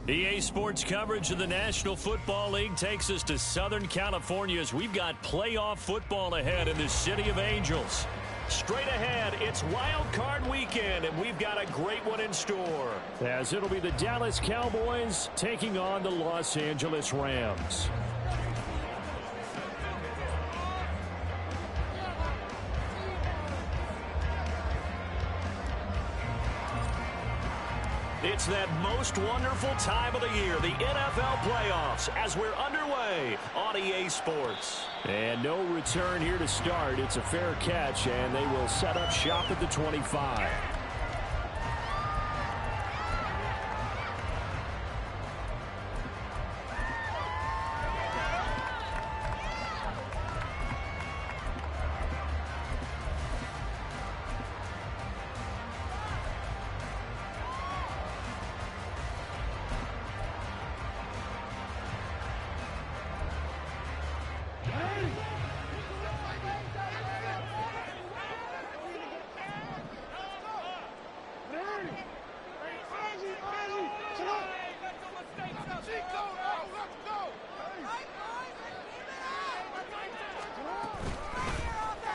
EA Sports coverage of the National Football League takes us to Southern California as we've got playoff football ahead in the City of Angels. Straight ahead, it's Wild Card Weekend, and we've got a great one in store. As it'll be the Dallas Cowboys taking on the Los Angeles Rams. It's that most wonderful time of the year, the NFL playoffs, as we're underway on EA Sports. And no return here to start. It's a fair catch, and they will set up shop at the 25.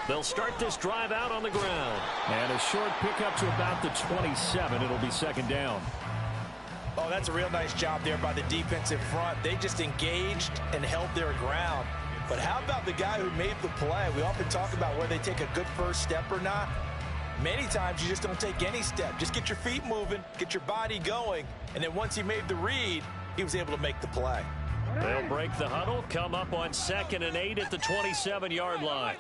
They'll start this drive out on the ground. And a short pickup to about the 27. It'll be second down. Oh, that's a real nice job there by the defensive front. They just engaged and held their ground. But how about the guy who made the play? We often talk about whether they take a good first step or not. Many times you just don't take any step. Just get your feet moving, get your body going, and then once he made the read, he was able to make the play. They'll break the huddle, come up on 2nd and 8 at the 27-yard line.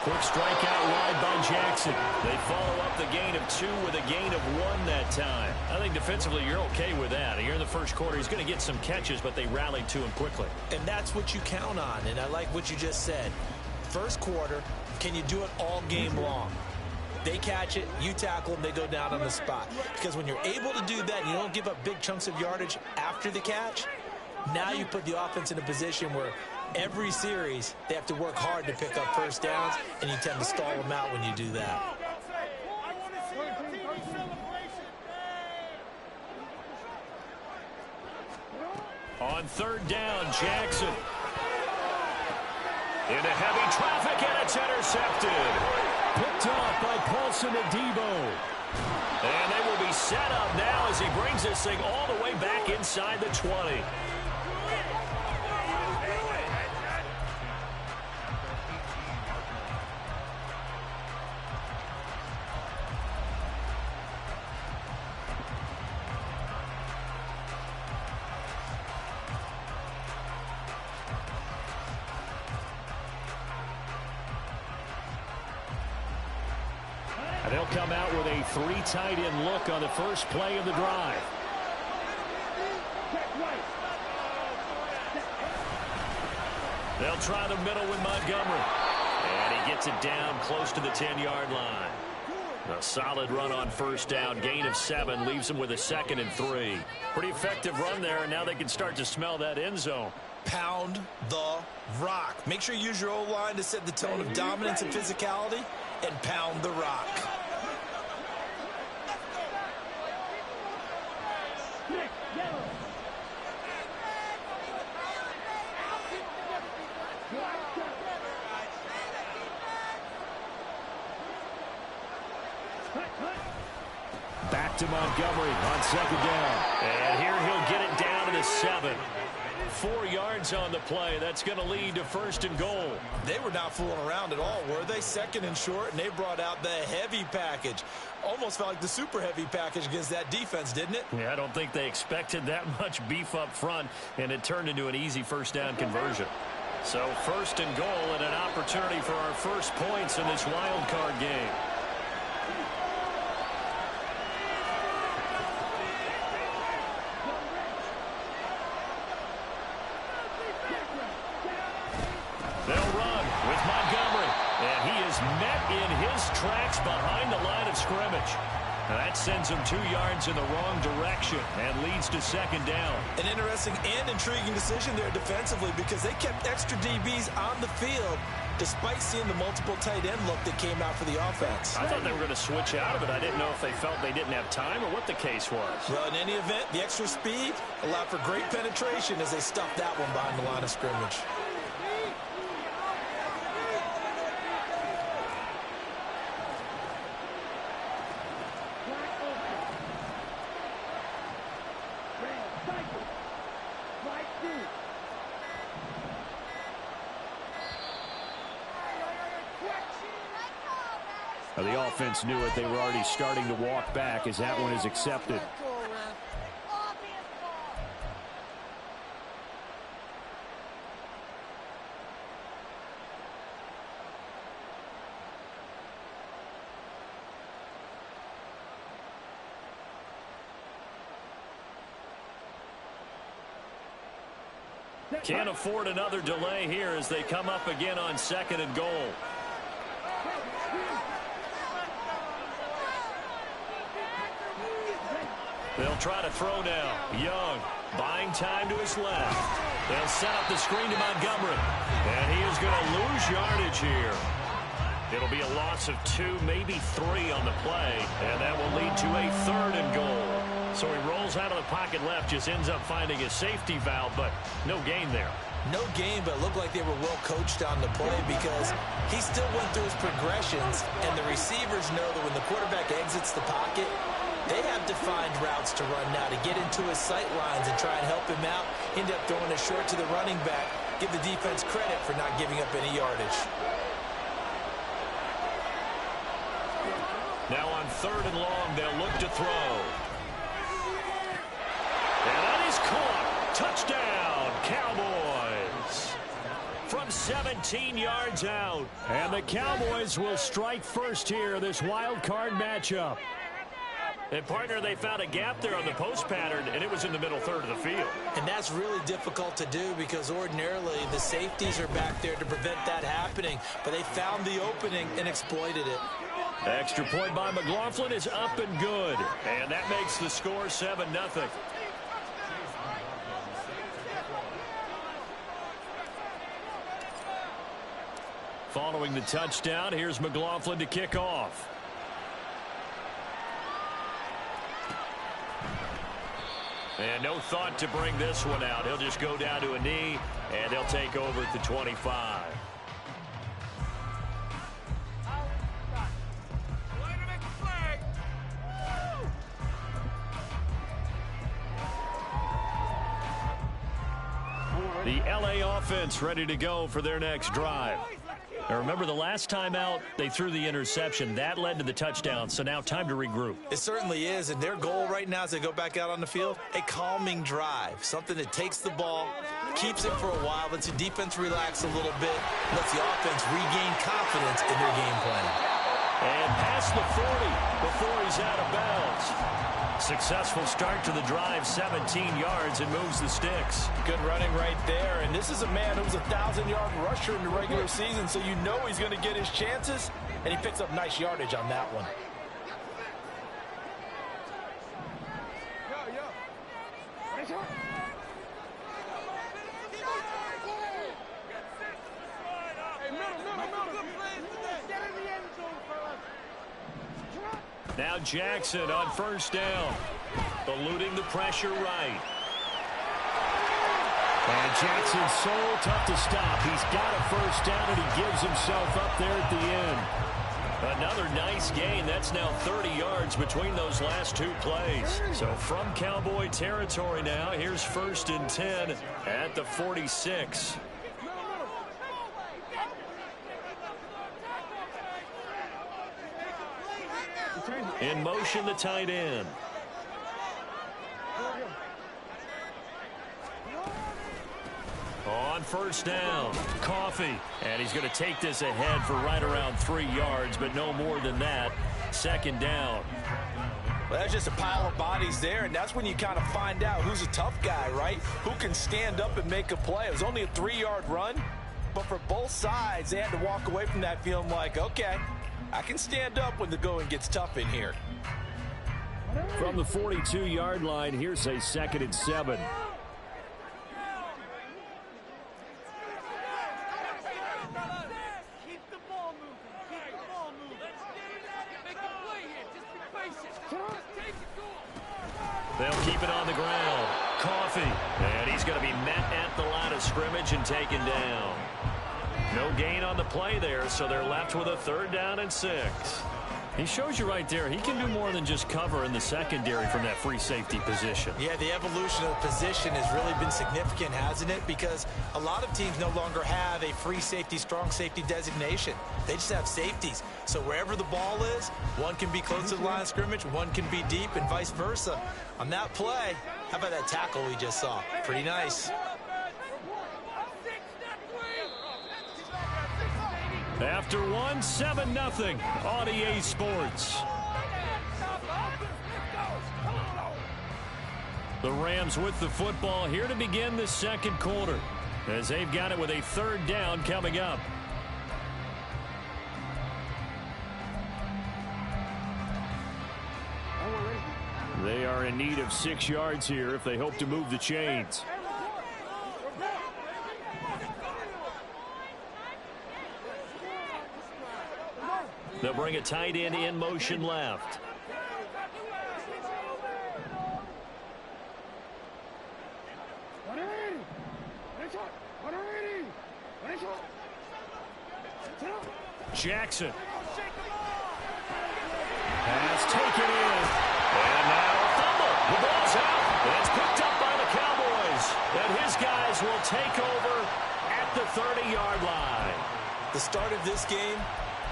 Quick strike out wide by Jackson. They follow up the gain of 2 with a gain of 1 that time. I think defensively you're okay with that. Here in the first quarter, he's going to get some catches, but they rallied to him quickly. And that's what you count on, and I like what you just said. First quarter, can you do it all game long? They catch it, you tackle them, they go down on the spot. Because when you're able to do that and you don't give up big chunks of yardage after the catch, now you put the offense in a position where every series they have to work hard to pick up first downs, and you tend to stall them out when you do that. On 3rd down, Jackson. Into heavy traffic, and it's intercepted. Picked off by Paulson Adebo. And they will be set up now as he brings this thing all the way back inside the 20. And they'll come out with a 3 tight end look on the first play of the drive. They'll try the middle with Montgomery. And he gets it down close to the 10-yard line. A solid run on first down. Gain of 7 leaves them with a 2nd and 3. Pretty effective run there, and now they can start to smell that end zone. Pound the rock. Make sure you use your O-line to set the tone of dominance and physicality, and pound the rock. Back to Montgomery on 2nd down. And here he'll get it down to the 7. 4 yards on the play. That's going to lead to 1st and goal. They were not fooling around at all, were they? 2nd and short, and they brought out the heavy package. Almost felt like the super heavy package against that defense, didn't it? Yeah, I don't think they expected that much beef up front, and it turned into an easy first down conversion. So 1st and goal, and an opportunity for our first points in this wild card game. They'll run with Montgomery, and he is met in his tracks behind the line of scrimmage. And that sends him 2 yards in the wrong direction and leads to 2nd down. An interesting and intriguing decision there defensively, because they kept extra DBs on the field despite seeing the multiple tight end look that came out for the offense. I thought they were going to switch out of it. I didn't know if they felt they didn't have time or what the case was. Well, in any event, the extra speed allowed for great penetration as they stuffed that one behind the line of scrimmage. The offense knew it. They were already starting to walk back as that one is accepted. Can't afford another delay here as they come up again on 2nd and goal. They'll try to throw now. Young buying time to his left. They'll set up the screen to Montgomery. And he is going to lose yardage here. It'll be a loss of 2, maybe 3 on the play. And that will lead to a 3rd and goal. So he rolls out of the pocket left, just ends up finding a safety valve, but no gain there. No gain, but it looked like they were well coached on the play because he still went through his progressions, and the receivers know that when the quarterback exits the pocket, they have defined routes to run now to get into his sight lines and try and help him out. End up throwing a short to the running back. Give the defense credit for not giving up any yardage. Now on 3rd and long, they'll look to throw. And that is caught. Touchdown, Cowboys. From 17 yards out. And the Cowboys will strike first here, this wild card matchup. And, partner, they found a gap there on the post pattern, and it was in the middle third of the field. And that's really difficult to do because ordinarily the safeties are back there to prevent that happening. But they found the opening and exploited it. Extra point by McLaughlin is up and good. And that makes the score 7-0. Following the touchdown, here's McLaughlin to kick off. And no thought to bring this one out. He'll just go down to a knee, and they'll take over at the 25. The LA offense ready to go for their next drive. Now remember, the last time out, they threw the interception. That led to the touchdown, so now time to regroup. It certainly is, and their goal right now as they go back out on the field, a calming drive, something that takes the ball, keeps it for a while, lets the defense relax a little bit, lets the offense regain confidence in their game plan. And past the 40 before he's out of bounds. Successful start to the drive, 17 yards, and moves the sticks. Good running right there, and this is a man who's a 1,000-yard rusher in the regular season, so you know he's going to get his chances, and he picks up nice yardage on that one. Now Jackson on first down, eluding the pressure right. And Jackson's so tough to stop. He's got a first down, and he gives himself up there at the end. Another nice gain. That's now 30 yards between those last 2 plays. So from Cowboy territory now, here's 1st and 10 at the 46. In motion, the tight end. On first down, Coffee. And he's going to take this ahead for right around 3 yards, but no more than that. 2nd down. Well, that's just a pile of bodies there, and that's when you kind of find out who's a tough guy, right? Who can stand up and make a play. It was only a 3-yard run, but for both sides, they had to walk away from that feeling like, okay, I can stand up when the going gets tough in here. From the 42-yard line, here's a 2nd and 7. They'll keep it on the ground. Coffee. And he's going to be met at the line of scrimmage and taken down. No gain on the play there, so they're left with a 3rd down and 6. He shows you right there, he can do more than just cover in the secondary from that free safety position. Yeah, the evolution of the position has really been significant, hasn't it? Because a lot of teams no longer have a free safety, strong safety designation. They just have safeties. So wherever the ball is, one can be close to the line of scrimmage, one can be deep, and vice versa. On that play, how about that tackle we just saw? Pretty nice. After 7-0 on EA Sports. The Rams with the football here to begin the 2nd quarter, as they've got it with a 3rd down coming up. They are in need of 6 yards here if they hope to move the chains. They'll bring a tight end in motion left. Jackson. Pass taken in. And now a fumble. The ball's out. And it's picked up by the Cowboys. And his guys will take over at the 30-yard line. The start of this game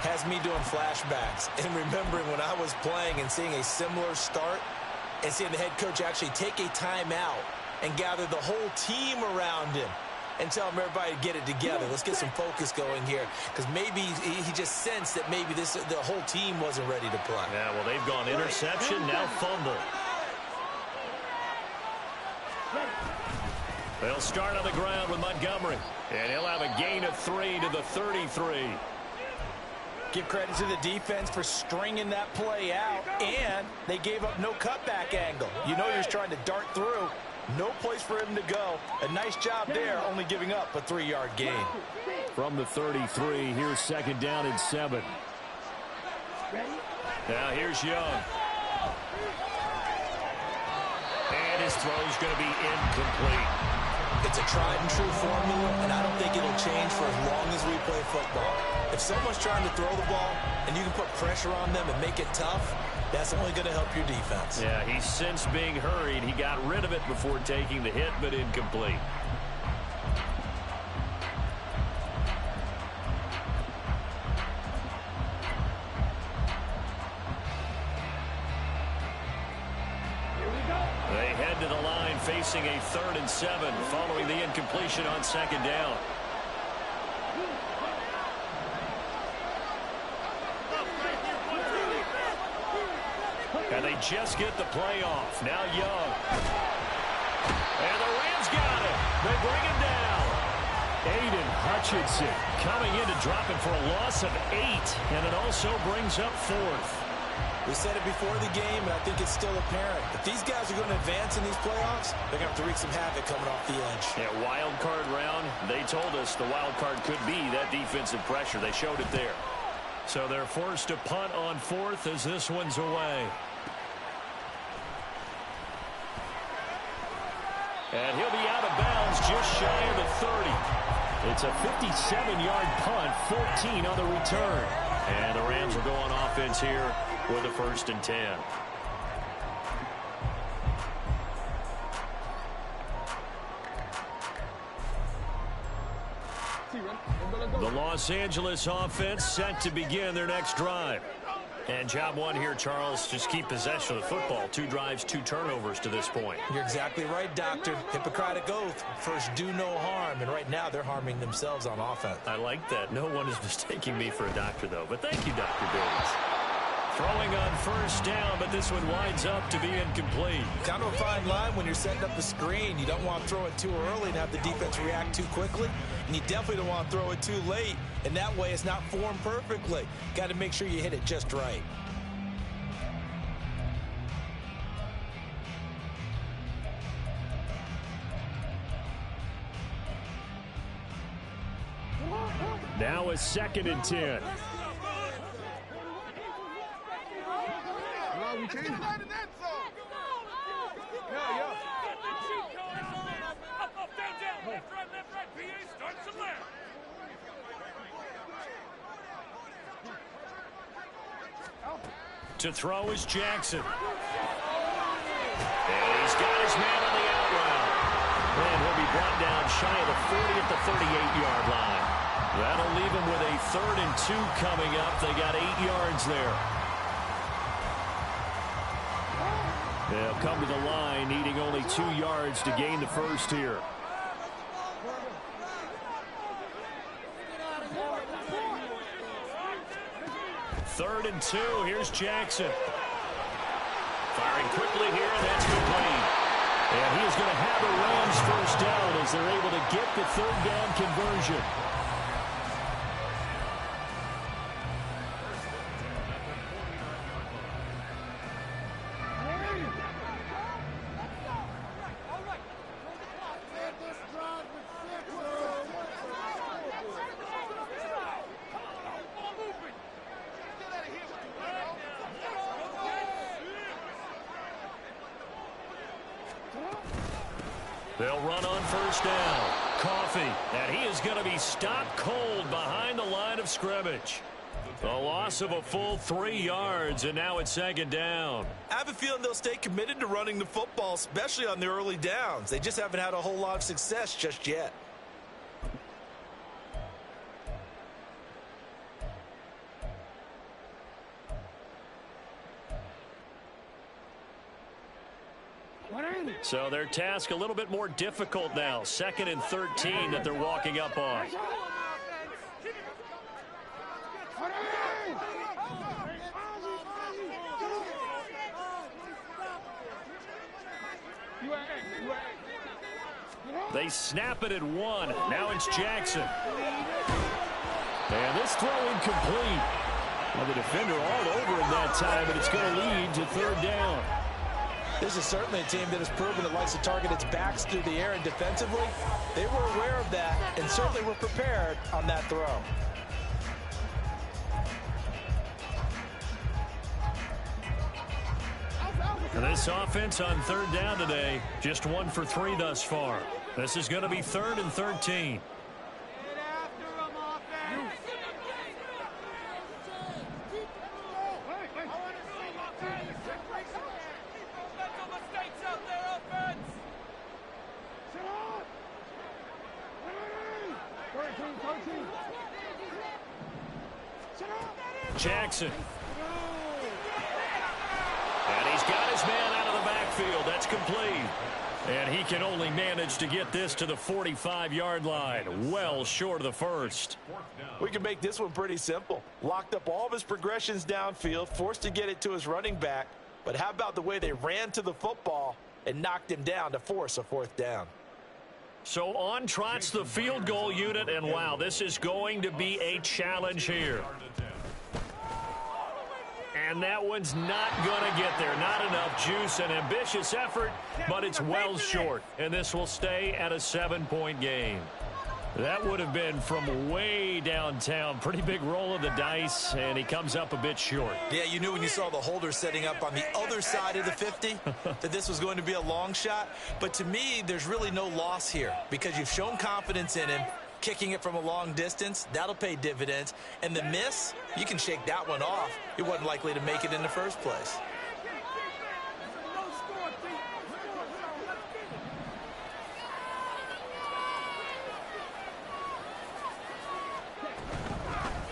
has me doing flashbacks and remembering when I was playing and seeing a similar start and seeing the head coach actually take a timeout and gather the whole team around him and tell him everybody to get it together. Let's get some focus going here, because maybe he just sensed that maybe the whole team wasn't ready to play. Yeah, well, they've gone interception, now fumble. They'll start on the ground with Montgomery, and he'll have a gain of 3 to the 33. Give credit to the defense for stringing that play out, and they gave up no cutback angle. You know you're trying to dart through. No place for him to go. A nice job there, only giving up a 3-yard gain. From the 33, here's 2nd down and 7. Now here's Young. And his throw's going to be incomplete. It's a tried and true formula, and I don't think it'll change for as long as we play football. If someone's trying to throw the ball and you can put pressure on them and make it tough, that's only going to help your defense. Yeah, he's since being hurried. He got rid of it before taking the hit, but incomplete. They head to the line facing a 3rd and 7 following the incompletion on 2nd down. And they just get the play off. Now Young. And the Rams got it. They bring him down. Aiden Hutchinson coming in to drop it for a loss of 8. And it also brings up 4th. We said it before the game, and I think it's still apparent. If these guys are going to advance in these playoffs, they're going to have to wreak some havoc coming off the edge. Yeah, wild card round. They told us the wild card could be that defensive pressure. They showed it there. So they're forced to punt on 4th as this one's away. And he'll be out of bounds just shy of the 30. It's a 57-yard punt, 14 on the return. And the Rams will go on offense here with a 1st and 10. The Los Angeles offense set to begin their next drive. And job one here, Charles, just keep possession of the football. 2 drives, 2 turnovers to this point. You're exactly right, Doctor. Hippocratic oath. First, do no harm. And right now, they're harming themselves on offense. I like that. No one is mistaking me for a doctor, though. But thank you, Dr. Billings. Throwing on 1st down, but this one winds up to be incomplete. Kind of a fine line when you're setting up the screen. You don't want to throw it too early and have the defense react too quickly. And you definitely don't want to throw it too late. And that way, it's not formed perfectly. Got to make sure you hit it just right. Now a 2nd and 10. To throw is Jackson. And he's got his man on the out route. And he'll be brought down shy of the 40 at the 38-yard line. That'll leave him with a 3rd and 2 coming up. They got 8 yards there. They'll come to the line needing only 2 yards to gain the first here. Third and 2. Here's Jackson. Firing quickly here, and that's complete. And he is going to have a Rams first down as they're able to get the 3rd down conversion. They'll run on first down. Coffee, and he is going to be stopped cold behind the line of scrimmage. A loss of a full 3 yards, and now it's 2nd down. I have a feeling they'll stay committed to running the football, especially on the early downs. They just haven't had a whole lot of success just yet. So their task a little bit more difficult now. 2nd and 13 that they're walking up on. They snap it at 1. Now it's Jackson. And this throw incomplete. Well, the defender all over him that time, but it's going to lead to 3rd down. This is certainly a team that has proven it likes to target its backs through the air, and defensively, they were aware of that and certainly were prepared on that throw. And this offense on 3rd down today, just 1 for 3 thus far. This is going to be 3rd and 13. Jackson. And he's got his man out of the backfield. That's complete. And he can only manage to get this to the 45-yard line. Well short of the first. We can make this one pretty simple. Locked up all of his progressions downfield, forced to get it to his running back. But how about the way they ran to the football and knocked him down to force a 4th down? So on trots the field goal unit, and wow, this is going to be a challenge here. And that one's not going to get there. Not enough juice, an ambitious effort, but it's well short. And this will stay at a 7-point game. That would have been from way downtown. Pretty big roll of the dice, and he comes up a bit short. Yeah, you knew when you saw the holder setting up on the other side of the 50 that this was going to be a long shot. But to me, there's really no loss here because you've shown confidence in him. Kicking it from a long distance, that'll pay dividends. And the miss, you can shake that one off. He wasn't likely to make it in the first place.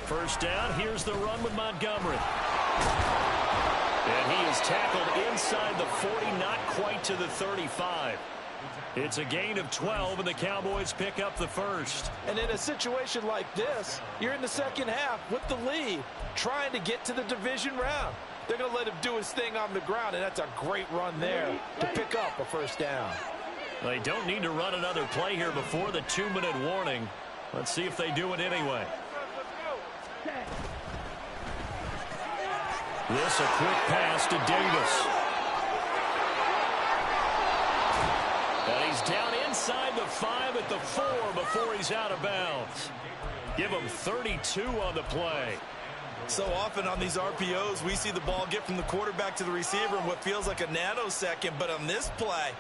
First down, here's the run with Montgomery. And he is tackled inside the 40, not quite to the 35. It's a gain of 12, and the Cowboys pick up the first. And in a situation like this, you're in the 2nd half with the lead, trying to get to the division round. They're going to let him do his thing on the ground, and that's a great run there to pick up a 1st down. They don't need to run another play here before the 2-minute warning. Let's see if they do it anyway. This a quick pass to Davis. And he's down inside the 5 at the 4 before he's out of bounds. Give him 32 on the play. So often on these RPOs, we see the ball get from the quarterback to the receiver in what feels like a nanosecond. But on this play,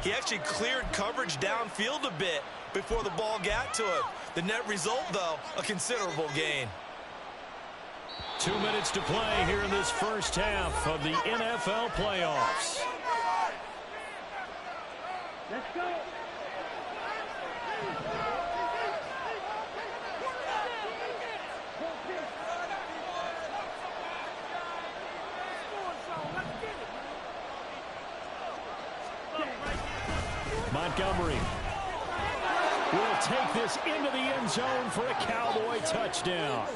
he actually cleared coverage downfield a bit before the ball got to him. The net result, though, a considerable gain. 2 minutes to play here in this first half of the NFL playoffs. Let's go. Montgomery will take this into the end zone for a Cowboy touchdown.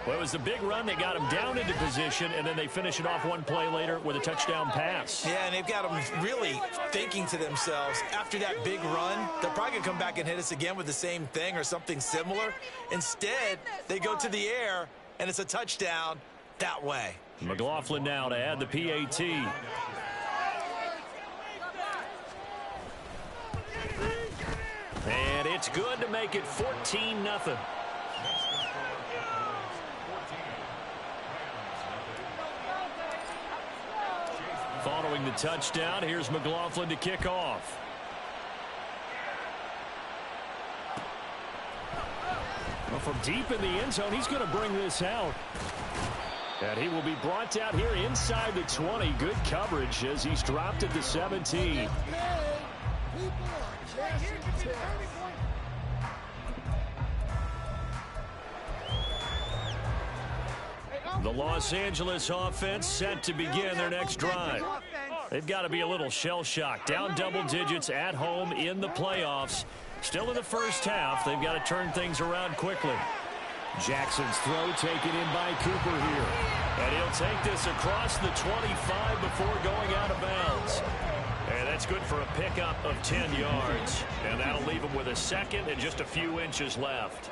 Well, it was the big run that got him down into position, and then they finish it off one play later with a touchdown pass. Yeah, and they've got them really thinking to themselves, after that big run, they're probably going to come back and hit us again with the same thing or something similar. Instead, they go to the air, and it's a touchdown that way. McLaughlin now to add the PAT. And it's good to make it 14-0. Following the touchdown, here's McLaughlin to kick off. Well, from deep in the end zone, he's going to bring this out. And he will be brought out here inside the 20. Good coverage as he's dropped at the 17. The Los Angeles offense set to begin their next drive. They've got to be a little shell-shocked. Down double digits at home in the playoffs. Still in the first half. They've got to turn things around quickly. Jackson's throw taken in by Cooper here. And he'll take this across the 25 before going out of bounds. And that's good for a pickup of 10 yards. And that'll leave him with a second and just a few inches left.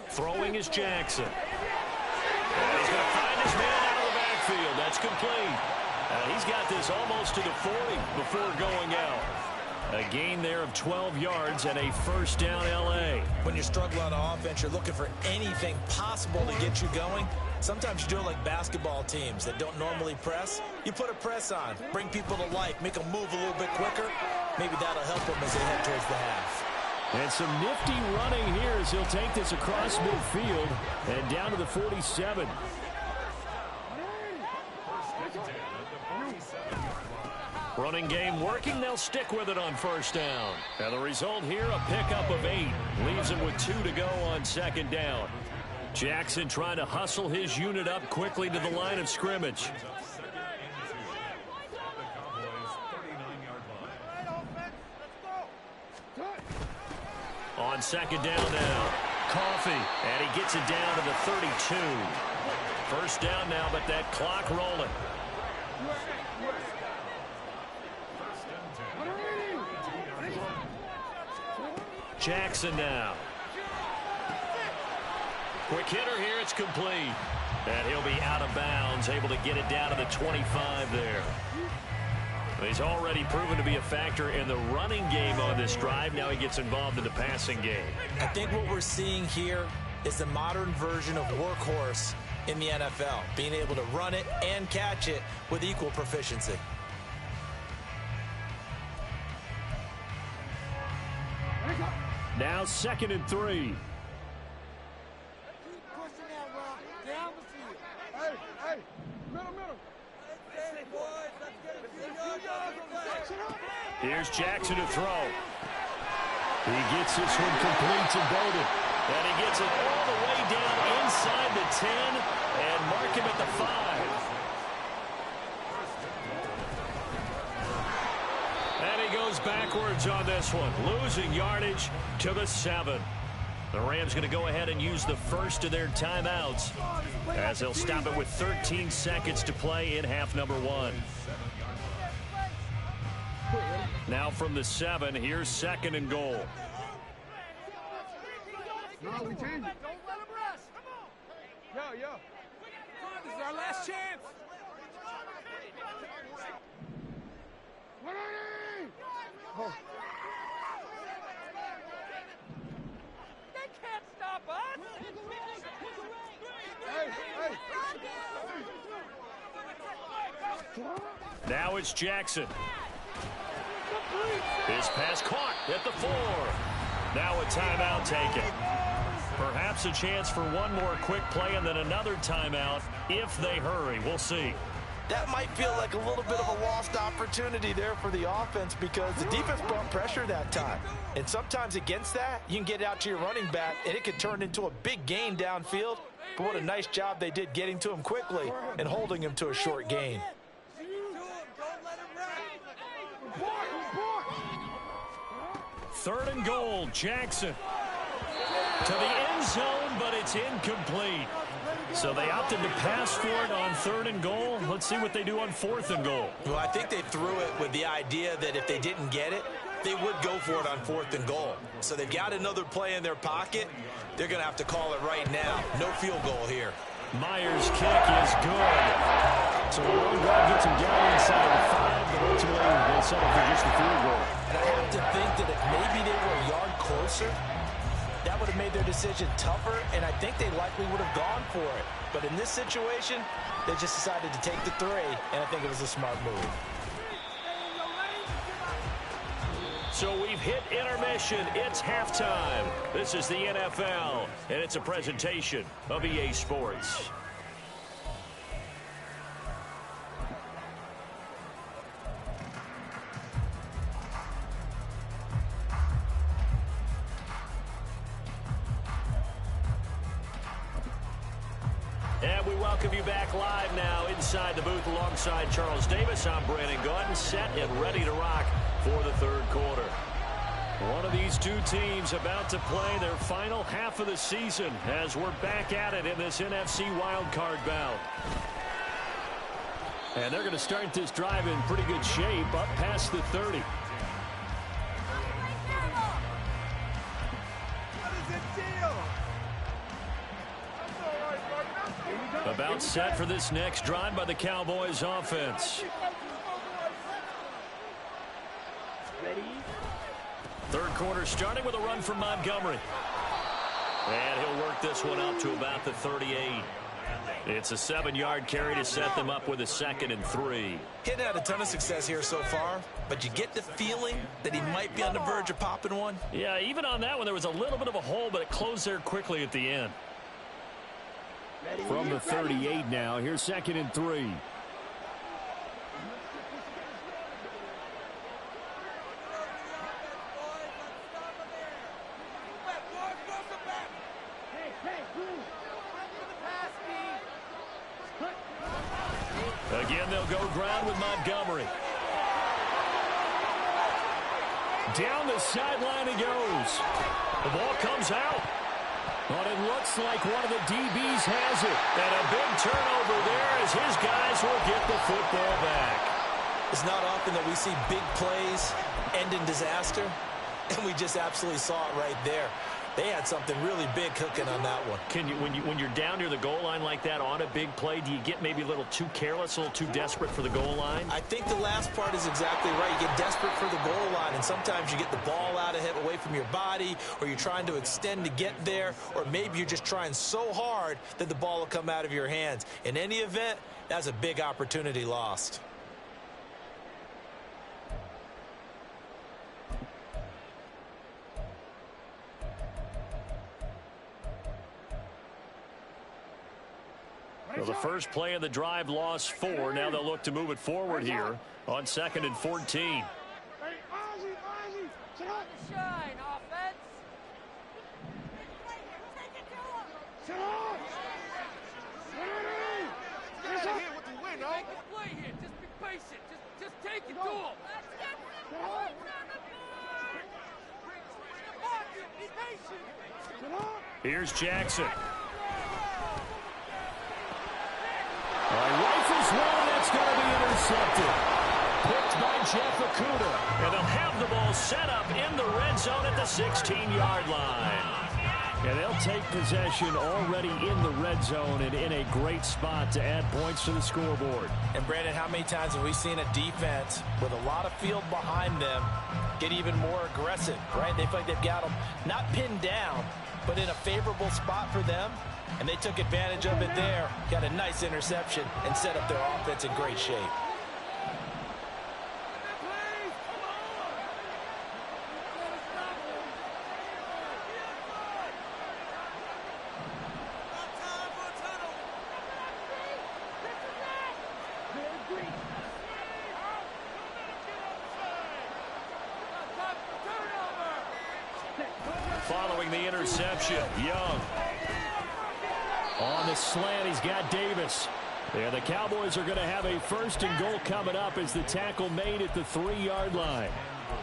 Throwing is Jackson. And he's going to find his man out of the backfield. That's complete. He's got this almost to the 40 before going out. A gain there of 12 yards and a first down L.A. When you're struggling on offense, you're looking for anything possible to get you going. Sometimes you do it like basketball teams that don't normally press. You put a press on, bring people to life, make them move a little bit quicker. Maybe that'll help them as they head towards the half. And some nifty running here as he'll take this across midfield and down to the 47. Running game working. They'll stick with it on first down. And the result here, a pickup of 8. Leaves him with 2 to go on second down. Jackson trying to hustle his unit up quickly to the line of scrimmage. On second down now, Coffee, and he gets it down to the 32. First down now, but that clock rolling. Jackson now. Quick hitter here, it's complete. And he'll be out of bounds, able to get it down to the 25 there. He's already proven to be a factor in the running game on this drive. Now he gets involved in the passing game. I think what we're seeing here is the modern version of workhorse in the NFL, being able to run it and catch it with equal proficiency. Now 2nd and 3. Here's Jackson to throw. He gets this one complete to Bowden. And he gets it all the way down inside the 10 and mark him at the 5. And he goes backwards on this one, losing yardage to the 7. The Rams going to go ahead and use the first of their timeouts as they'll stop it with 13 seconds to play in half number 1. Now from the 7, here's 2nd and goal. No, we change it. Don't let him rest. Come on. Yo. This is our last chance. Oh. They can't stop us. Hey. Now it's Jackson. His pass caught at the 4. Now a timeout taken. Perhaps a chance for one more quick play and then another timeout if they hurry. We'll see. That might feel like a little bit of a lost opportunity there for the offense because the defense brought pressure that time. And sometimes against that, you can get out to your running back, and it could turn into a big gain downfield. But what a nice job they did getting to him quickly and holding him to a short gain. Third and goal, Jackson. To the end zone, but it's incomplete. So they opted to pass for it on 3rd and goal. Let's see what they do on 4th and goal. Well, I think they threw it with the idea that if they didn't get it, they would go for it on 4th and goal. So they've got another play in their pocket. They're going to have to call it right now. No field goal here. Myers' kick is good. So the long drive gets him down inside the 5, but ultimately they settle for just the field goal. And I have to think that if maybe they were a yard closer, that would have made their decision tougher, and I think they likely would have gone for it. But in this situation, they just decided to take the 3, and I think it was a smart move. So we've hit intermission. It's halftime. This is the NFL, and it's a presentation of EA Sports. And we welcome you back live now inside the booth alongside Charles Davis. I'm Brandon Gaudin, set and ready to rock for the 3rd quarter. One of these two teams about to play their final half of the season as we're back at it in this NFC wildcard bout. And they're going to start this drive in pretty good shape up past the 30. About set for this next drive by the Cowboys offense. Third quarter starting with a run from Montgomery. And he'll work this one up to about the 38. It's a 7-yard carry to set them up with a 2nd and 3. He hadn't had a ton of success here so far, but you get the feeling that he might be on the verge of popping one. Yeah, even on that one, there was a little bit of a hole, but it closed there quickly at the end. From the 38 now, here's 2nd and 3. Again, they'll go ground with Montgomery. Down the sideline he goes. The ball comes out. But it looks like one of the DBs has it. And a big turnover there as his guys will get the football back. It's not often that we see big plays end in disaster, and we just absolutely saw it right there. They had something really big cooking on that one. Can you, when you're down near the goal line like that on a big play, do you get maybe a little too careless, a little too desperate for the goal line? I think the last part is exactly right. You get desperate for the goal line, and sometimes you get the ball out of it away from your body, or you're trying to extend to get there, or maybe you're just trying so hard that the ball will come out of your hands. In any event, that's a big opportunity lost. Well, the first play of the drive lost 4. Now they'll look to move it forward here on 2nd and 14. Just take it to him. Here's Jackson. Rifles one, that's going to be intercepted. Picked by Jeff Okudah. And they'll have the ball set up in the red zone at the 16-yard line. And they'll take possession already in the red zone and in a great spot to add points to the scoreboard. And, Brandon, how many times have we seen a defense with a lot of field behind them get even more aggressive, right? They feel like they've got them not pinned down, but in a favorable spot for them. And they took advantage of it there, got a nice interception, and set up their offense in great shape. Following the interception, Young. On the slant, he's got Davis. And the Cowboys are going to have a 1st and goal coming up as the tackle made at the 3-yard line.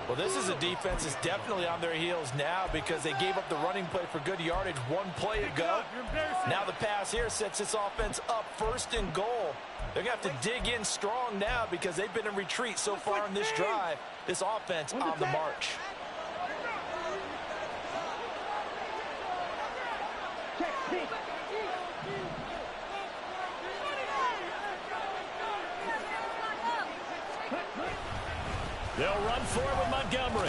Well, this is a defense that's definitely on their heels now because they gave up the running play for good yardage one play ago. Now the pass here sets this offense up 1st and goal. They're going to have to dig in strong now because they've been in retreat so far in this drive. This offense on the march. They'll run for it with Montgomery.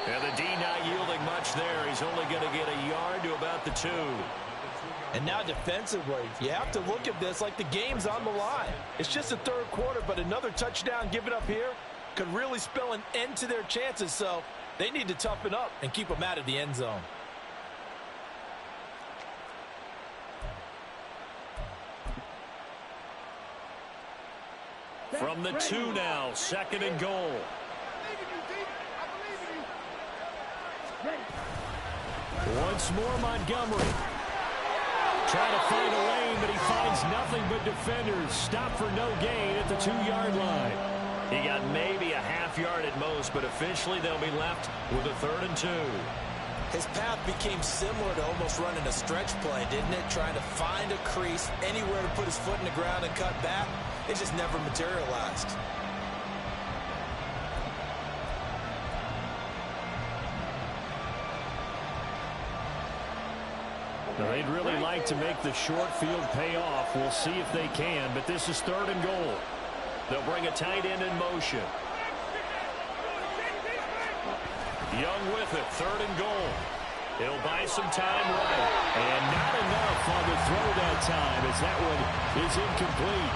And the D not yielding much there. He's only going to get a yard to about the 2. And now defensively, you have to look at this like the game's on the line. It's just the 3rd quarter, but another touchdown given up here could really spell an end to their chances. So they need to toughen up and keep them out of the end zone. From the 2 now, 2nd and goal. Once more, Montgomery. Trying to find a lane, but he finds nothing but defenders. Stop for no gain at the 2-yard line. He got maybe a half yard at most, but officially they'll be left with a 3rd and 2. His path became similar to almost running a stretch play, didn't it? Trying to find a crease, anywhere to put his foot in the ground and cut back. It just never materialized. Now, they'd really like to make the short field pay off. We'll see if they can, but this is 3rd and goal. They'll bring a tight end in motion. Young with it, 3rd and goal. He'll buy some time right. And not enough on the throw that time as that one is incomplete.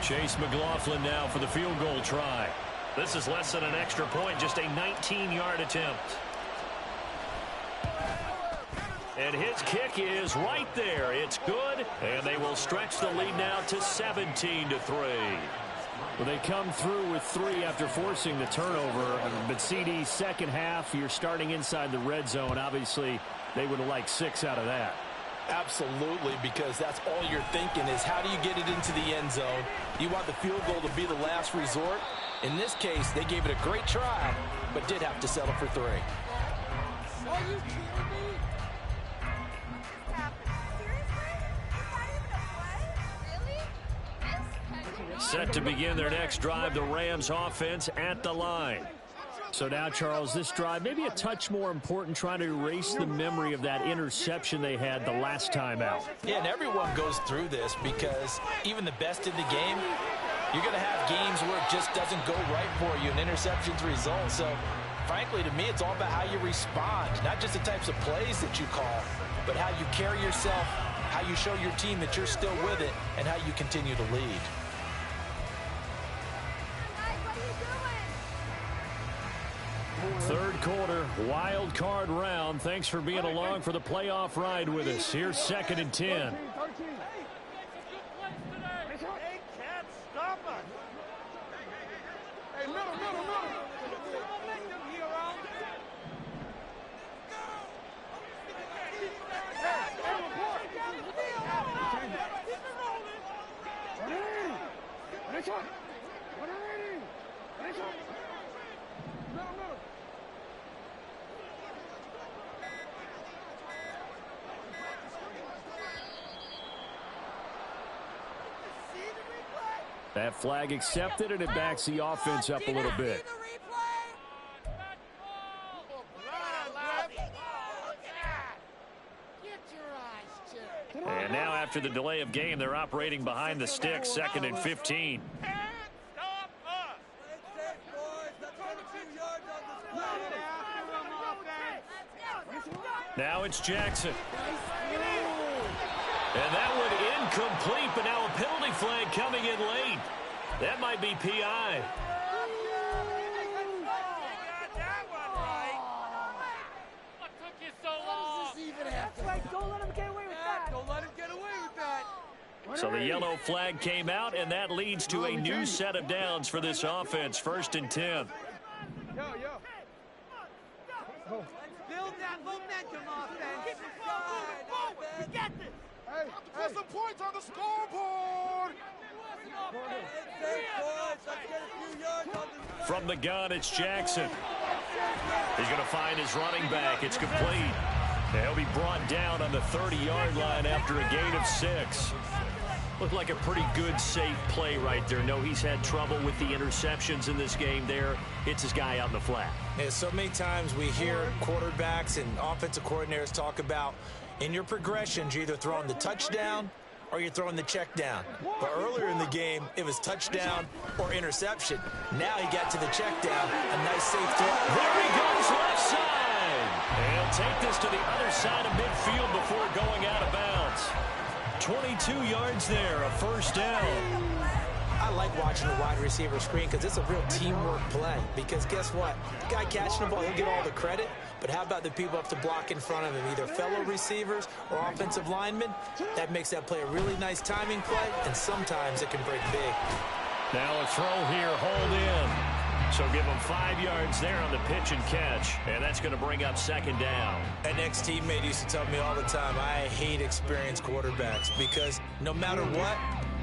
Chase McLaughlin now for the field goal try. This is less than an extra point, just a 19-yard attempt. And his kick is right there. It's good, and they will stretch the lead now to 17-3. Well, they come through with 3 after forcing the turnover. But CD, second half, you're starting inside the red zone. Obviously, they would have liked 6 out of that. Absolutely, because that's all you're thinking is how do you get it into the end zone? You want the field goal to be the last resort. In this case, they gave it a great try, but did have to settle for 3. Are you kidding me? Set to begin their next drive, the Rams offense at the line. So now, Charles, this drive maybe a touch more important, trying to erase the memory of that interception they had the last time out. Yeah, and everyone goes through this because even the best in the game, you're going to have games where it just doesn't go right for you, and interceptions result. So, frankly, to me, it's all about how you respond, not just the types of plays that you call, but how you carry yourself, how you show your team that you're still with it, and how you continue to lead. Third quarter, wild card round. Thanks for being along for the playoff ride with us. Here's 2nd and 10. They can't stop us. Hey, middle. Momentum here, Al. Hey, report. Keep it rolling. Middle. That flag accepted, and it backs the offense up a little bit. Get your eyes checked. And now after the delay of game, they're operating behind the sticks, 2nd and 15. Now it's Jackson. And that one incomplete, but now a penalty flag coming in late. That might be PI. Don't let him get away with that. Don't let him get away with that. So the yellow flag came out, and that leads to a new set of downs for this offense. 1st and 10. Yo. Let's build that momentum offense. Keep it forward. We got this. Hey, put some points on the scoreboard. From the gun, it's Jackson. He's going to find his running back. It's complete. He'll be brought down on the 30-yard line after a gain of 6. Looked like a pretty good, safe play right there. No, he's had trouble with the interceptions in this game there. Hits his guy out in the flat. Yeah, so many times we hear quarterbacks and offensive coordinators talk about in your progressions, you're either throwing the touchdown or you're throwing the check down. But earlier in the game, it was touchdown or interception. Now he got to the check down. A nice safe throw. There he goes, left side. And he'll take this to the other side of midfield before going out of bounds. 22 yards there, a 1st down. I like watching the wide receiver screen because it's a real teamwork play. Because guess what? The guy catching the ball, he'll get all the credit. But how about the people up to block in front of him, either fellow receivers or offensive linemen? That makes that play a really nice timing play, and sometimes it can break big. Now a throw here, hold in. So give him 5 yards there on the pitch and catch, and that's going to bring up 2nd down. An ex-teammate used to tell me all the time, I hate experienced quarterbacks because no matter what,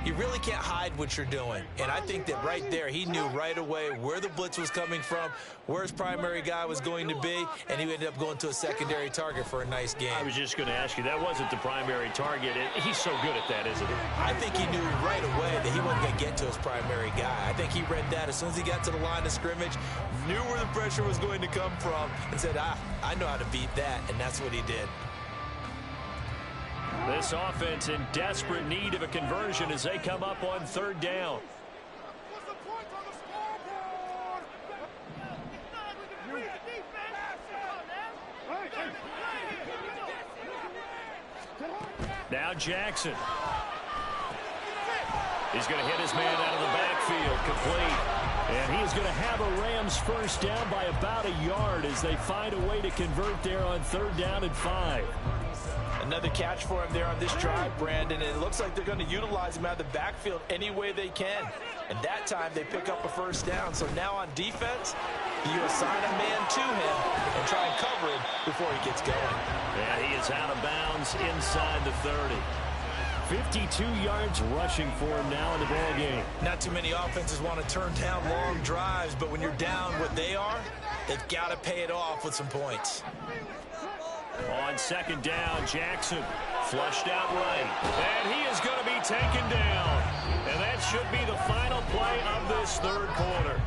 you really can't hide what you're doing. And I think that right there, he knew right away where the blitz was coming from, where his primary guy was going to be, and he ended up going to a secondary target for a nice game. I was just going to ask you, that wasn't the primary target. He's so good at that, isn't he? I think he knew right away that he wasn't going to get to his primary guy. I think he read that as soon as he got to the line of scrimmage, knew where the pressure was going to come from, and said, I know how to beat that, and that's what he did. This offense in desperate need of a conversion as they come up on 3rd down. Now Jackson. He's going to hit his man out of the backfield, complete. And he is going to have a Rams 1st down by about a yard as they find a way to convert there on 3rd down and 5. Another catch for him there on this drive, Brandon, and it looks like they're going to utilize him out of the backfield any way they can. And that time they pick up a 1st down. So now on defense, you assign a man to him and try and cover him before he gets going. And he is out of bounds inside the 30. 52 yards rushing for him now in the ball game. Not too many offenses want to turn down long drives, but when you're down what they are, they've got to pay it off with some points. On 2nd down, Jackson flushed out right. And he is going to be taken down. And that should be the final play of this 3rd quarter.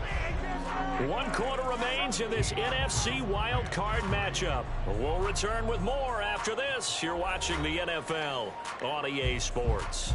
1 quarter remains in this NFC Wild Card matchup. We'll return with more after this. You're watching the NFL on EA Sports.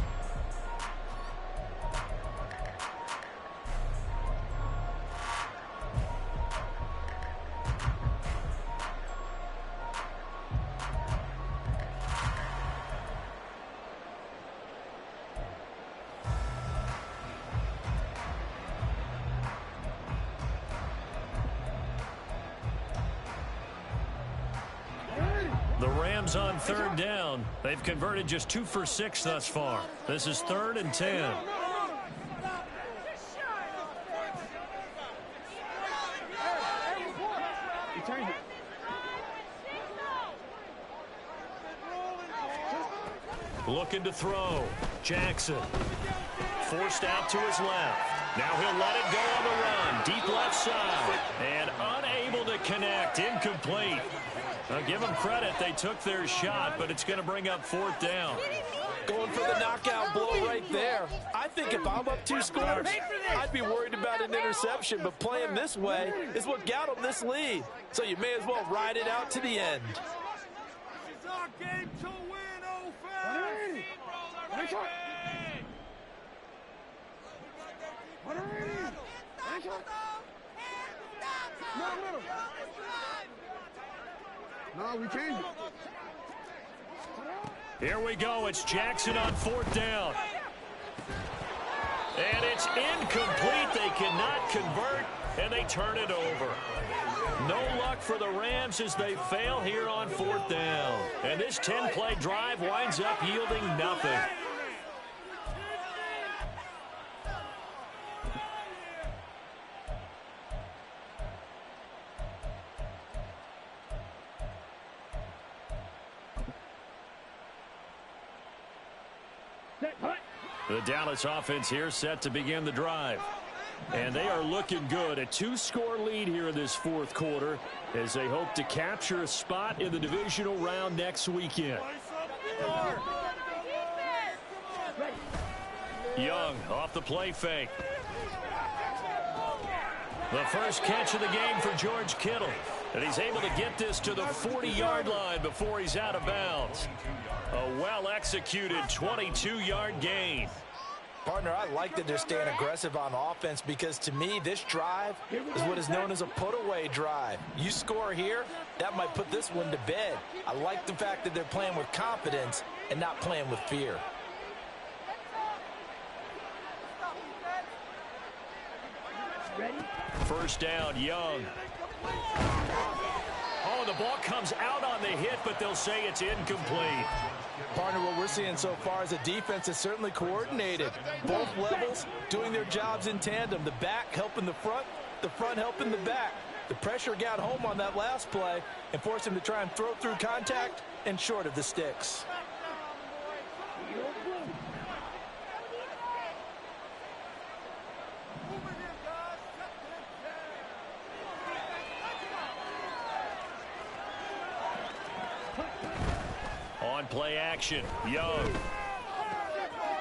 The Rams on 3rd down. They've converted just 2 for 6 thus far. This is 3rd and 10. Looking to throw. Jackson. Forced out to his left. Now he'll let it go on the run. Deep left side. And unable to connect. Incomplete. Now give them credit. They took their shot, but it's going to bring up 4th down. Going for the knockout blow right there. I think if I'm up 2 scores, I'd be worried about an interception, but playing this way is what got them this lead. So you may as well ride it out to the end. This is our game to win, old fans. No, we changed it. Here we go. It's Jackson on 4th down. And it's incomplete. They cannot convert, and they turn it over. No luck for the Rams as they fail here on 4th down. And this 10-play drive winds up yielding nothing. The Dallas offense here set to begin the drive. And they are looking good. A 2-score lead here in this 4th quarter as they hope to capture a spot in the divisional round next weekend. Young off the play fake. The first catch of the game for George Kittle. And he's able to get this to the 40-yard line before he's out of bounds. A well-executed 22-yard gain. Partner, I like that they're staying aggressive on offense because, to me, this drive is what is known as a put-away drive. You score here, that might put this one to bed. I like the fact that they're playing with confidence and not playing with fear. First down, Young. Oh, the ball comes out on the hit, but they'll say it's incomplete. Partner, what we're seeing so far is a defense is certainly coordinated. Both levels doing their jobs in tandem. The back helping the front helping the back. The pressure got home on that last play and forced him to try and throw through contact and short of the sticks. On play action, Young.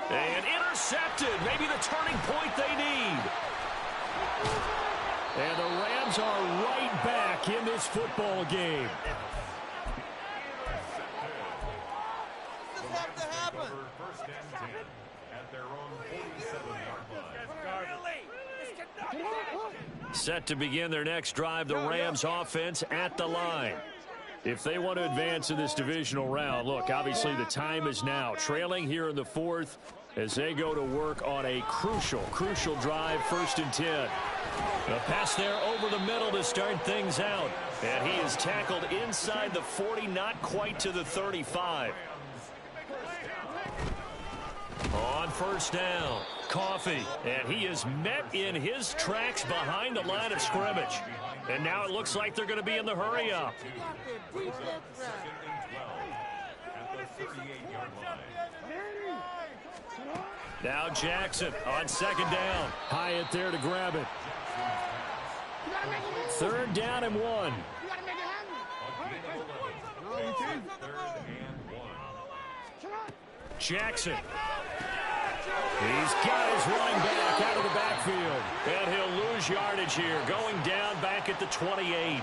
And intercepted. Maybe the turning point they need. And the Rams are right back in this football game. This has to happen. First and 10 at their own 47-yard line. Set to begin their next drive, the Rams offense at the line. If they want to advance in this divisional round, look, obviously the time is now. Trailing here in the 4th as they go to work on a crucial drive, 1st and 10. A pass there over the middle to start things out. And he is tackled inside the 40, not quite to the 35. On first down, Coffee, and he is met in his tracks behind the line of scrimmage. And now it looks like they're going to be in the hurry up. Now Jackson on 2nd down. Hyatt there to grab it. 3rd down and 1. Jackson. He's got his running back out of the backfield. And he'll lose yardage here, going down back at the 28.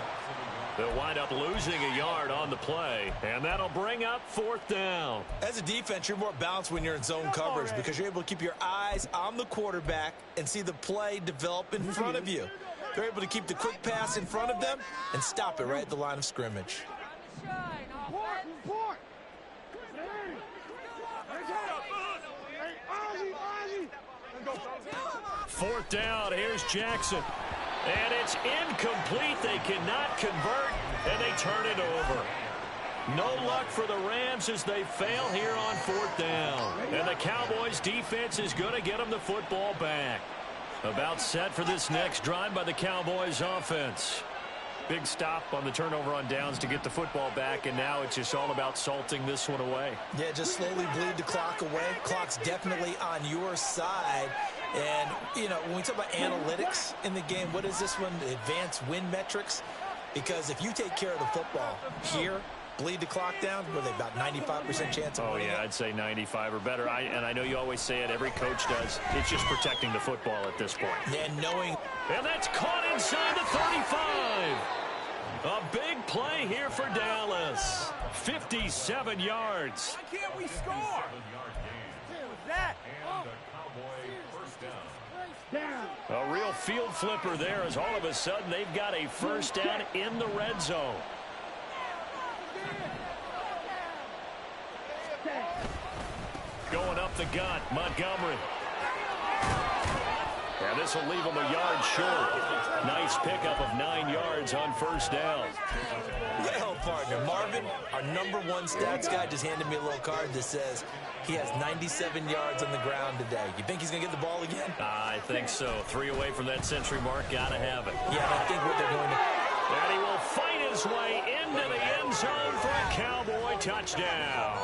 They'll wind up losing a yard on the play, and that'll bring up 4th down. As a defense, you're more balanced when you're in zone coverage because you're able to keep your eyes on the quarterback and see the play develop in front of you. They're able to keep the quick pass in front of them and stop it right at the line of scrimmage. 4th down, here's Jackson. And it's incomplete. They cannot convert, and they turn it over. No luck for the Rams as they fail here on 4th down. And the Cowboys defense is going to get them the football back. About set for this next drive by the Cowboys offense. Big stop on the turnover on downs to get the football back, and now it's just all about salting this one away. Yeah, just slowly bleed the clock away. Clock's definitely on your side. And, you know, when we talk about analytics in the game, what is this one? Advanced win metrics? Because if you take care of the football here, bleed the clock down, were they about 95% chance of winning? Oh, yeah, I'd say 95 or better. And I know you always say it, every coach does. It's just protecting the football at this point. And knowing. And that's caught inside the 35. A big play here for Dallas. 57 yards. Why can't we score? that. And a Cowboy first down. A real field flipper there as all of a sudden they've got a first down in the red zone. Going up the gut, Montgomery. And this will leave him a yard short. Nice pickup of 9 yards on first down. Well, partner, Marvin, our #1 stats guy, just handed me a little card that says he has 97 yards on the ground today. You think he's going to get the ball again? I think so. 3 away from that century mark. Got to have it. Yeah, I think what they're going to... And he will fight his way into the end zone for a Cowboy touchdown.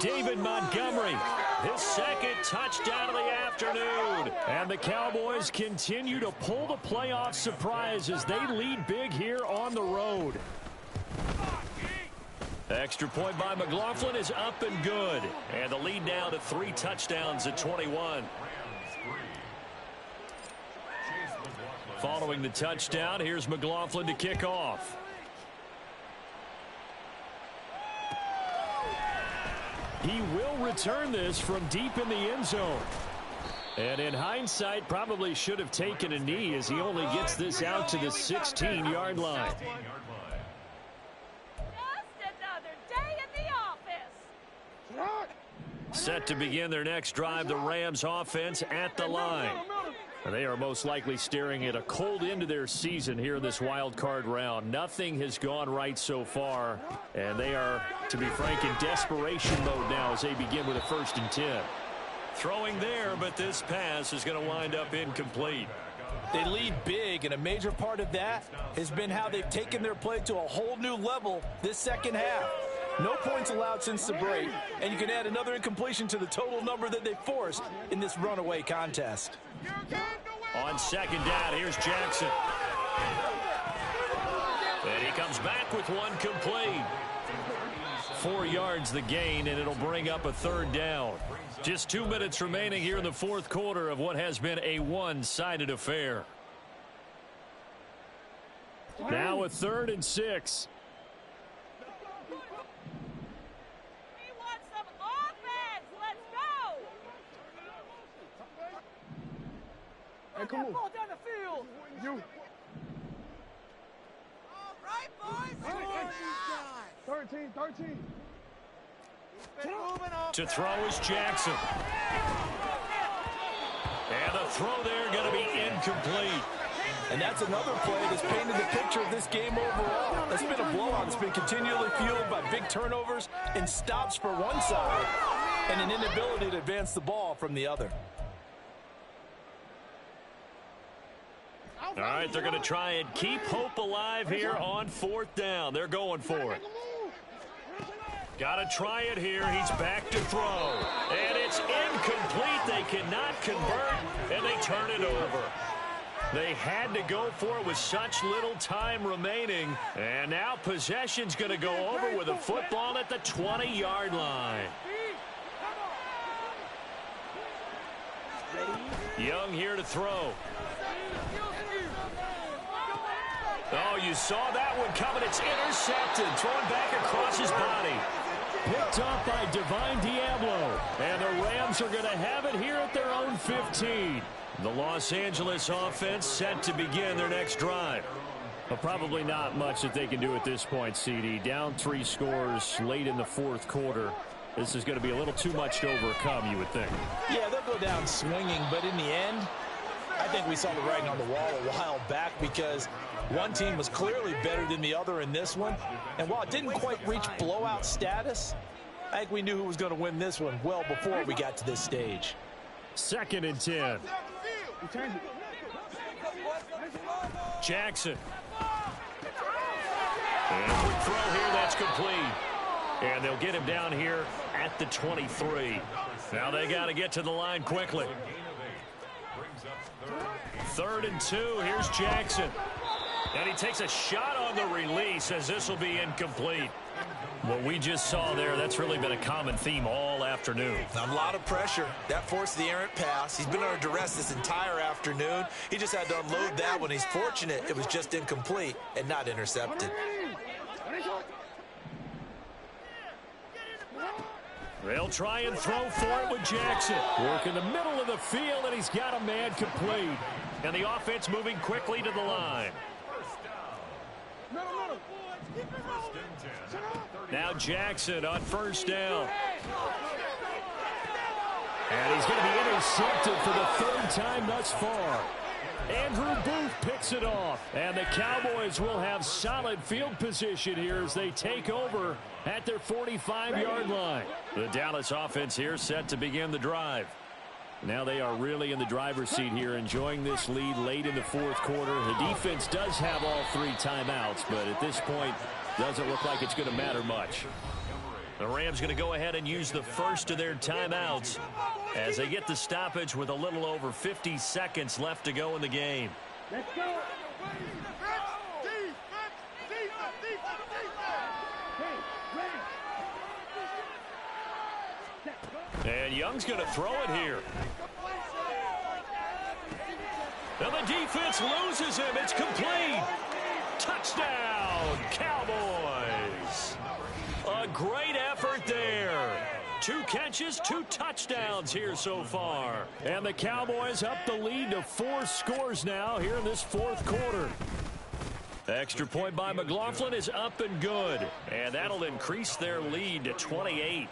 David Montgomery, his second touchdown of the afternoon. And the Cowboys continue to pull the playoff surprise as they lead big here on the road. Extra point by McLaughlin is up and good. And the lead now to 3 touchdowns at 21. Following the touchdown, here's McLaughlin to kick off. He will return this from deep in the end zone. And in hindsight, probably should have taken a knee as he only gets this out to the 16-yard line. Just another day in the office. Set to begin their next drive, the Rams offense at the line. They are most likely staring at a cold end to their season here in this wild card round. Nothing has gone right so far, and they are, to be frank, in desperation mode now as they begin with a 1st and 10. Throwing there, but this pass is going to wind up incomplete. They lead big, and a major part of that has been how they've taken their play to a whole new level this second half. No points allowed since the break, and you can add another incompletion to the total number that they forced in this runaway contest. On second down, here's Jackson. And he comes back with one complete. 4 yards the gain, and it'll bring up a 3rd down. Just 2 minutes remaining here in the 4th quarter of what has been a one-sided affair. Now a 3rd and 6. We want some offense. Let's go. Hey, come on. Ball down the field. You. All right, boys. 13. To throw is Jackson. And the throw there going to be incomplete. And that's another play that's painted the picture of this game overall. It's been a blowout. It's been continually fueled by big turnovers and stops for one side and an inability to advance the ball from the other. All right, they're going to try and keep hope alive here on 4th down. They're going for it. Got to try it here. He's back to throw. And it's incomplete. They cannot convert, and they turn it over. They had to go for it with such little time remaining. And now possession's going to go over with a football at the 20-yard line. Young here to throw. Oh, you saw that one coming. It's intercepted. Thrown back across his body. Picked up by Divine Diablo. And the Rams are going to have it here at their own 15. The Los Angeles offense set to begin their next drive. But probably not much that they can do at this point, CD. Down 3 scores late in the 4th quarter. This is going to be a little too much to overcome, you would think. Yeah, they'll go down swinging, but in the end, I think we saw the writing on the wall a while back because one team was clearly better than the other in this one. And while it didn't quite reach blowout status, I think we knew who was going to win this one well before we got to this stage. 2nd and 10. Jackson. And a quick throw here, that's complete. And they'll get him down here at the 23. Now they got to get to the line quickly. 3rd and 2, here's Jackson. And he takes a shot on the release as this will be incomplete. What we just saw there, that's really been a common theme all afternoon. A lot of pressure. That forced the errant pass. He's been under duress this entire afternoon. He just had to unload that one. He's fortunate it was just incomplete and not intercepted. They'll try and throw for it with Jackson. Work in the middle of the field, and he's got a man complete. And the offense moving quickly to the line. Now Jackson on first down. And he's going to be intercepted for the third time thus far. Andrew Booth picks it off. And the Cowboys will have solid field position here as they take over at their 45-yard line. The Dallas offense here set to begin the drive. Now they are really in the driver's seat here, enjoying this lead late in the fourth quarter. The defense does have all 3 timeouts, but at this point, doesn't look like it's going to matter much. The Rams going to go ahead and use the first of their timeouts as they get the stoppage with a little over 50 seconds left to go in the game. Let's go. And Young's going to throw it here. And the defense loses him. It's complete. Touchdown, Cowboys. A great effort there. 2 catches, 2 touchdowns here so far. And the Cowboys up the lead to 4 scores now here in this fourth quarter. Extra point by McLaughlin is up and good. And that'll increase their lead to 28.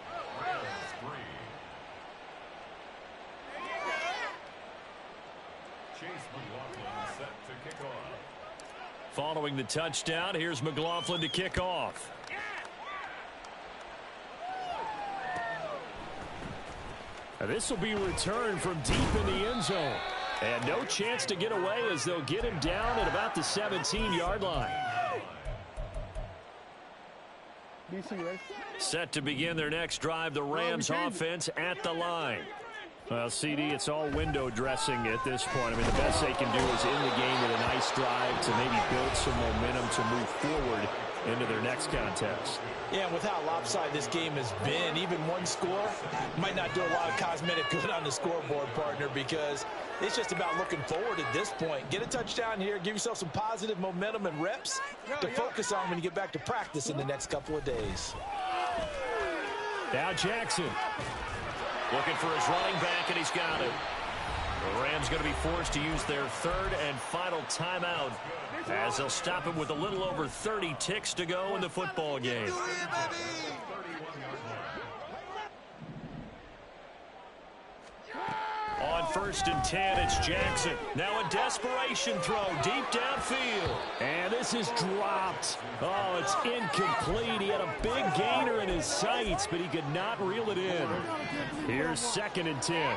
Following the touchdown, here's McLaughlin to kick off. This will be returned from deep in the end zone. And no chance to get away as they'll get him down at about the 17-yard line. Set to begin their next drive, the Rams offense at the line. Well, CD, it's all window dressing at this point. I mean, the best they can do is end the game with a nice drive to maybe build some momentum to move forward into their next contest. Yeah, and with how lopsided this game has been, even one score might not do a lot of cosmetic good on the scoreboard, partner, because it's just about looking forward at this point. Get a touchdown here, give yourself some positive momentum and reps to focus on when you get back to practice in the next couple of days. Now Jackson. Looking for his running back, and he's got it. The Rams going to be forced to use their third and final timeout as they'll stop him with a little over 30 ticks to go in the football game. On first and 10, it's Jackson. Now a desperation throw deep downfield. And this is dropped. Oh, it's incomplete. He had a big gainer in his sights, but he could not reel it in. Here's second and 10.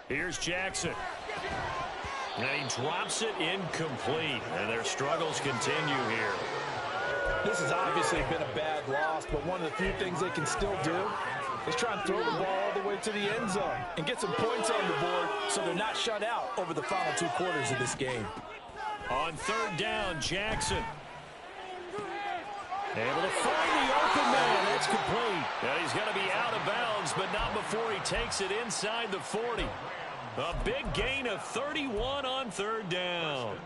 Here's Jackson. And he drops it incomplete. And their struggles continue here. This has obviously been a bad loss, but one of the few things they can still do is try and throw the ball all the way to the end zone and get some points on the board so they're not shut out over the final 2 quarters of this game. On third down, Jackson. Able to find the open man. That's complete. And he's going to be out of bounds, but not before he takes it inside the 40. A big gain of 31 on third down.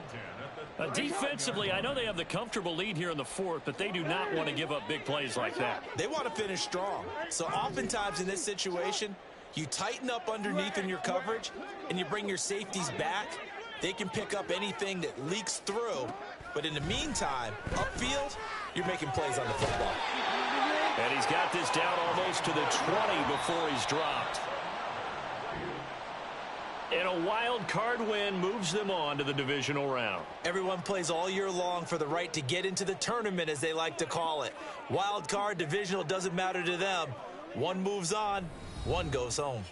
Defensively, I know they have the comfortable lead here in the fourth, but they do not want to give up big plays like that. They want to finish strong. So oftentimes in this situation, you tighten up underneath in your coverage, and you bring your safeties back. They can pick up anything that leaks through. But in the meantime, upfield, you're making plays on the football. And he's got this down almost to the 20 before he's dropped. And a wild card win moves them on to the divisional round. Everyone plays all year long for the right to get into the tournament, as they like to call it. Wild card, divisional, doesn't matter to them. One moves on, one goes home.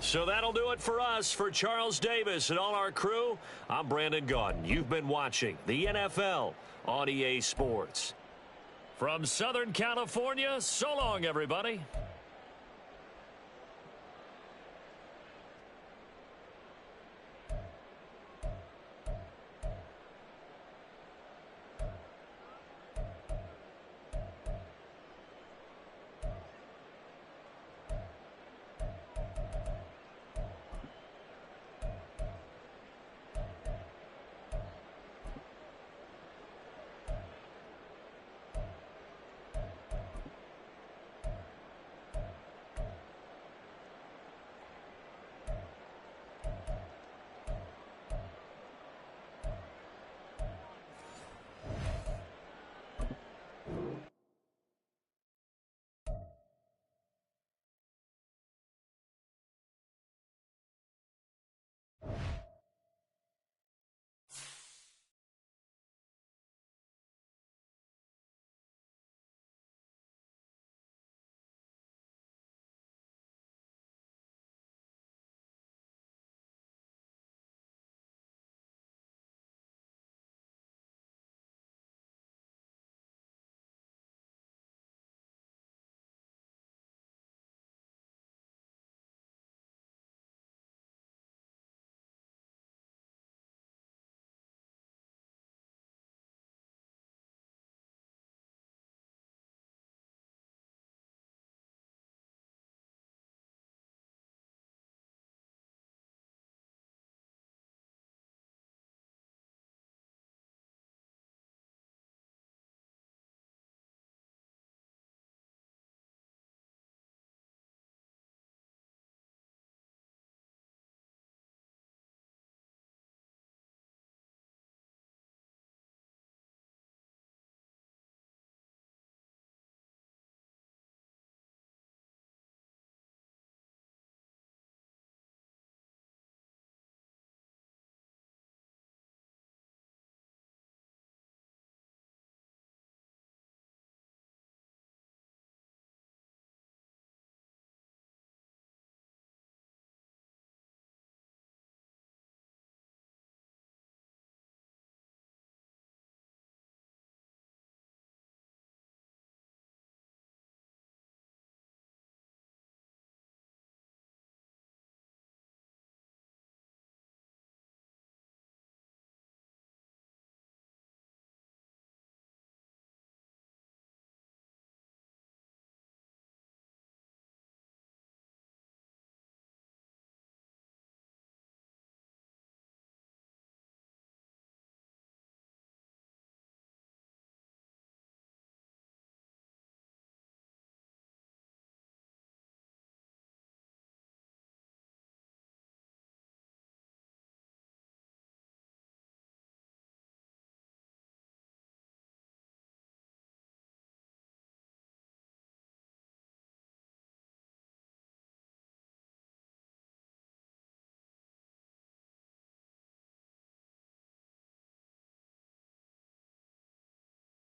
So that'll do it for us. For Charles Davis and all our crew, I'm Brandon Gaudin. You've been watching the NFL on EA Sports. From Southern California, so long, everybody.